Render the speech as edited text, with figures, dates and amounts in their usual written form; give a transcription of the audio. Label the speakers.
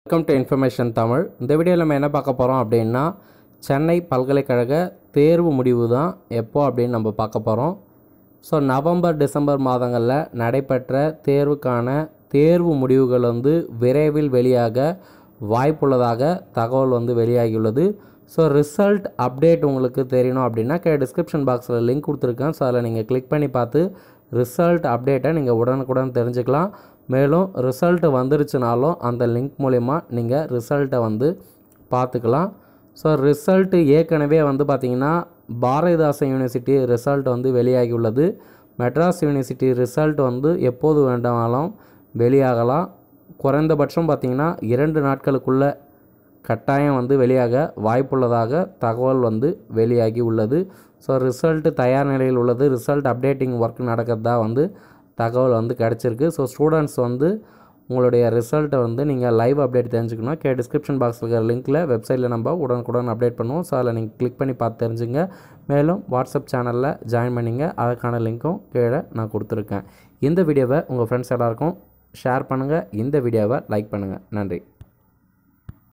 Speaker 1: Welcome to information Tamil. இந்த வீடியோவில் நம்ம என்ன பார்க்க போகிறோம் அப்படின்னா, சென்னை பல்கலைக்கழக தேர்வு முடிவு தான் எப்போ அப்படின்னு நம்ம பார்க்க போகிறோம். ஸோ நவம்பர் டிசம்பர் மாதங்களில் நடைபெற்ற தேர்வுக்கான தேர்வு முடிவுகள் விரைவில் வெளியாக வாய்ப்புள்ளதாக தகவல் வெளியாகியுள்ளது. ஸோ ரிசல்ட் அப்டேட் உங்களுக்கு தெரியணும் அப்படின்னா டிஸ்கிரிப்ஷன் பாக்ஸில் லிங்க் கொடுத்துருக்கேன். ஸோ அதில் நீங்கள் கிளிக் பண்ணி பார்த்து ரிசல்ட் அப்டேட்டை நீங்கள் உடனுக்குடன் தெரிஞ்சுக்கலாம். மேலும் ரிசல்ட்டு வந்துருச்சுனாலும் அந்த லிங்க் மூலிமா நீங்கள் ரிசல்ட்டை பார்த்துக்கலாம். ஸோ ரிசல்ட்டு ஏற்கனவே பார்த்திங்கன்னா பாரதிதாசன் யூனிவர்சிட்டி ரிசல்ட் வெளியாகி உள்ளது. மெட்ராஸ் யூனிவர்சிட்டி ரிசல்ட் எப்போது வேண்டாமாலும் வெளியாகலாம். குறைந்தபட்சம் பார்த்திங்கன்னா 2 நாட்களுக்குள்ளே கட்டாயம் வெளியாக வாய்ப்புள்ளதாக தகவல் வெளியாகி உள்ளது. ஸோ ரிசல்ட்டு தயார் நிலையில் உள்ளது. ரிசல்ட் அப்டேட்டிங் ஒர்க் நடக்கிறதா தகவல் கிடச்சிருக்கு. ஸோ ஸ்டூடெண்ட்ஸ் உங்களுடைய ரிசல்ட்டை நீங்கள் லைவ் அப்டேட் தெரிஞ்சுக்கணும். டிஸ்கிரிப்ஷன் பாக்ஸில் இருக்கிற லிங்க்கில் வெப்சைட்டில் நம்ம உடனுக்குடன் அப்டேட் பண்ணுவோம். ஸோ அதில் நீங்கள் கிளிக் பண்ணி பார்த்து தெரிஞ்சுங்க. மேலும் வாட்ஸ்அப் சேனலில் ஜாயின் பண்ணிங்க. அதுக்கான லிங்க்கும் கீழே நான் கொடுத்துருக்கேன். இந்த வீடியோவை உங்கள் ஃப்ரெண்ட்ஸ் எல்லாருக்கும் ஷேர் பண்ணுங்கள். இந்த வீடியோவை லைக் பண்ணுங்கள். நன்றி.